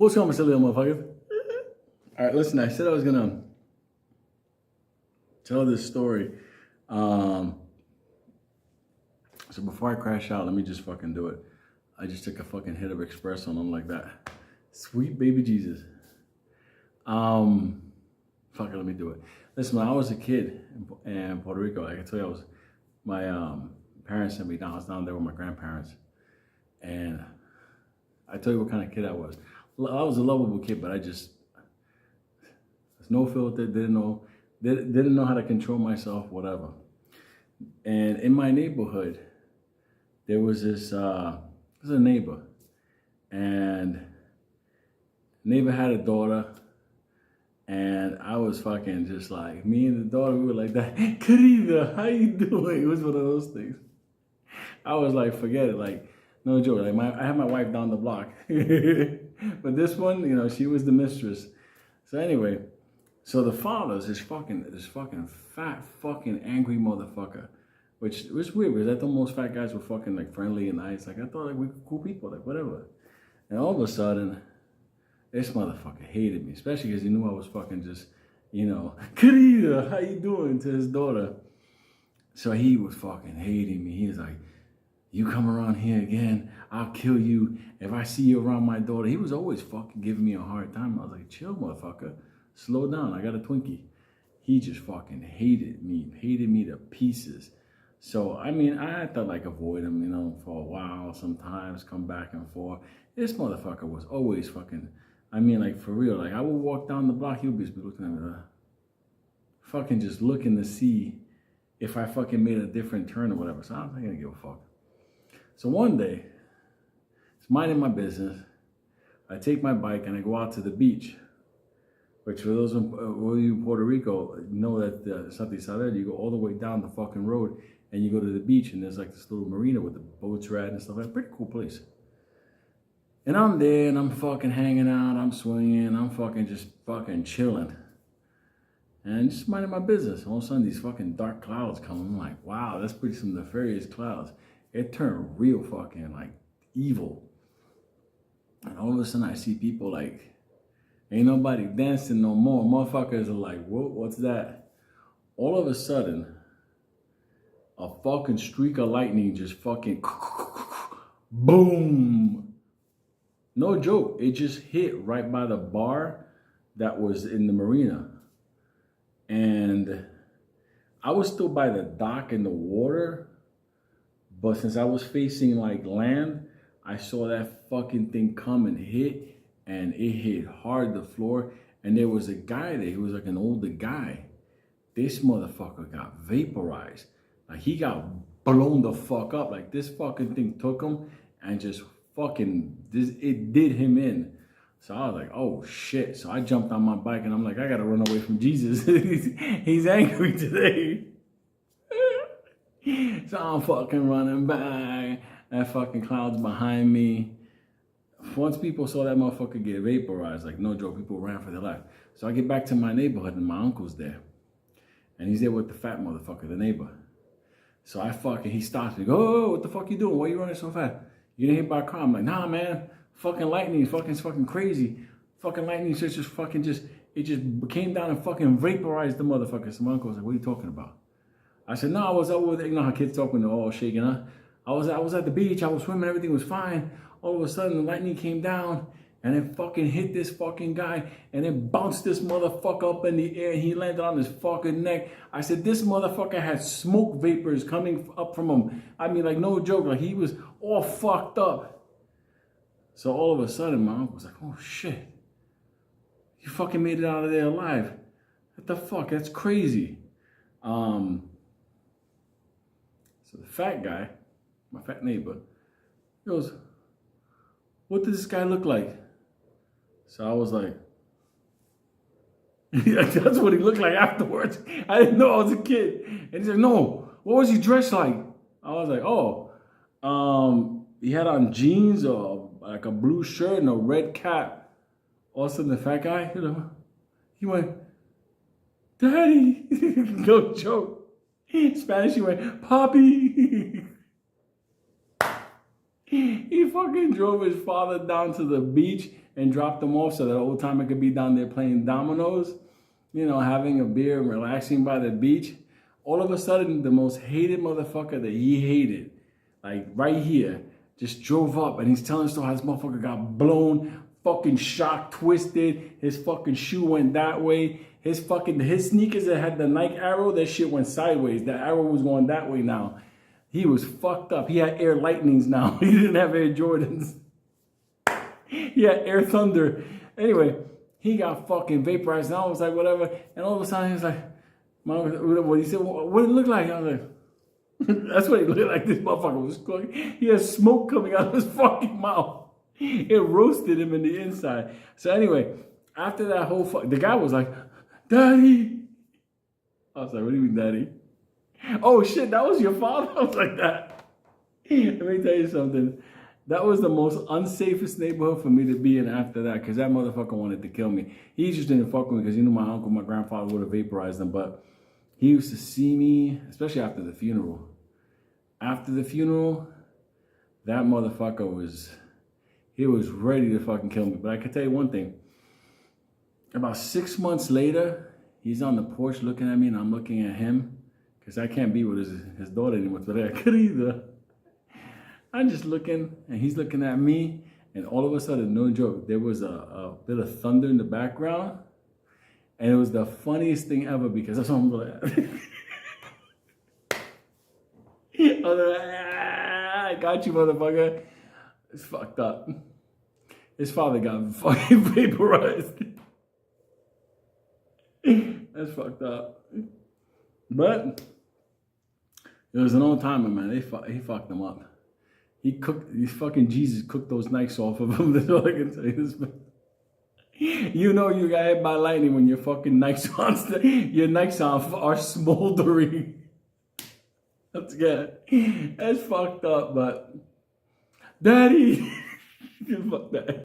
What's going on, silly little motherfuckers? All right, listen, I said I was going to tell this story. So before I crash out, let me just fucking do it. I just took a fucking hit of espresso and I'm like that. Sweet baby Jesus. Fuck it, let me do it. Listen, when I was a kid in Puerto Rico, like I tell you, my parents sent me down. I was down there with my grandparents. And I tell you what kind of kid I was. I was a lovable kid, but I just, there's no filter, didn't know how to control myself, whatever. And in my neighborhood, there was this, a neighbor, and neighbor had a daughter, and I was fucking just like, me and the daughter, we were like that, querida, how you doing? It was one of those things. I was like, forget it, like, no joke, like I had my wife down the block. But this one, you know, she was the mistress. So anyway, so the father's this fucking fat fucking angry motherfucker. Which was weird because I thought most fat guys were fucking like friendly and nice. Like I thought like we were cool people, like whatever. And all of a sudden, this motherfucker hated me, especially because he knew I was fucking just, you know, querida, how you doing, to his daughter. So he was fucking hating me. He was like, you come around here again, I'll kill you. If I see you around my daughter. He was always fucking giving me a hard time. I was like, chill, motherfucker. Slow down. I got a Twinkie. He just fucking hated me to pieces. So, I mean, I had to like avoid him, you know, for a while, sometimes come back and forth. This motherfucker was always fucking, I mean, like for real. Like I would walk down the block, he would be looking at me, fucking just looking to see if I fucking made a different turn or whatever. So I'm not gonna give a fuck. So one day, it's minding my business. I take my bike and I go out to the beach, which for those of you in Puerto Rico know that Santa Isabel, you go all the way down the fucking road and you go to the beach and there's like this little marina with the boats ride and stuff like that. Pretty cool place. And I'm there and I'm fucking hanging out, I'm swinging, I'm fucking just fucking chilling. And just minding my business. All of a sudden these fucking dark clouds come. I'm like, wow, that's pretty some nefarious clouds. It turned real fucking like evil. And all of a sudden I see people like, ain't nobody dancing no more. Motherfuckers are like, what's that? All of a sudden, a fucking streak of lightning just fucking boom. No joke. It just hit right by the bar that was in the marina. And I was still by the dock in the water. But since I was facing like land, I saw that fucking thing come and hit, and it hit hard the floor. And there was a guy there. He was like an older guy. This motherfucker got vaporized. Like he got blown the fuck up. Like this fucking thing took him and just fucking, it did him in. So I was like, oh shit. So I jumped on my bike and I'm like, I gotta run away from Jesus. He's angry today. So I'm fucking running back. That fucking cloud's behind me. Once people saw that motherfucker get vaporized, like no joke, people ran for their life. So I get back to my neighborhood and my uncle's there. And he's there with the fat motherfucker, the neighbor. So he stops me, oh, what the fuck you doing? Why you running so fast? You get hit by a car. I'm like, nah, man, fucking lightning, fucking crazy. Fucking lightning just fucking it just came down and fucking vaporized the motherfucker. So my uncle was like, what are you talking about? I said, no, I was over there. You know how kids talk when they're all shaking, huh? I was at the beach. I was swimming. Everything was fine. All of a sudden, the lightning came down and it fucking hit this fucking guy and it bounced this motherfucker up in the air and he landed on his fucking neck. I said, this motherfucker had smoke vapors coming up from him. I mean, like, no joke. Like, he was all fucked up. So all of a sudden, my uncle was like, oh, shit. You fucking made it out of there alive. What the fuck? That's crazy. So the fat guy, my fat neighbor, he goes, what does this guy look like? So I was like, that's what he looked like afterwards. I didn't know I was a kid. And he said, no, what was he dressed like? I was like, oh, he had on jeans or like a blue shirt and a red cap. All of a sudden the fat guy, you know, he went, Daddy, no joke. Spanish, he went, Papi. He fucking drove his father down to the beach and dropped them off so that old timer could be down there playing dominoes, you know, having a beer and relaxing by the beach. All of a sudden, the most hated motherfucker that he hated, like right here, just drove up and he's telling us how this motherfucker got blown, fucking shock twisted, his fucking shoe went that way, his sneakers that had the Nike arrow, that shit went sideways. That arrow was going that way now. He was fucked up. He had Air Lightnings now. He didn't have Air Jordans. He had Air Thunder. Anyway, he got fucking vaporized. And I was like, whatever. And all of a sudden, he was like, what he said, what did it look like? I was like, that's what it looked like. This motherfucker was cooking. He had smoke coming out of his fucking mouth. It roasted him in the inside. So anyway, after that whole the guy was like, Daddy. I was like, what do you mean, Daddy? Oh shit, that was your father? I was like that. Let me tell you something. That was the most unsafest neighborhood for me to be in after that, because that motherfucker wanted to kill me. He just didn't fuck with me because he knew my uncle, my grandfather would have vaporized him. But he used to see me, especially after the funeral. After the funeral, that motherfucker was ready to fucking kill me. But I can tell you one thing. About 6 months later, he's on the porch looking at me and I'm looking at him. Because I can't be with his daughter anymore, but I could either. I'm just looking, and he's looking at me, and all of a sudden, no joke, there was a bit of thunder in the background, and it was the funniest thing ever because that's what I'm going I was like, I got you, motherfucker. It's fucked up. His father got fucking vaporized. That's fucked up. But it was an old timer, man. He fucked him up. He fucking Jesus cooked those Nikes off of him. That's all I can tell you. You know you got hit by lightning when your fucking Nikes your Nikes are smoldering. That's good. That's fucked up, but Daddy, fuck that.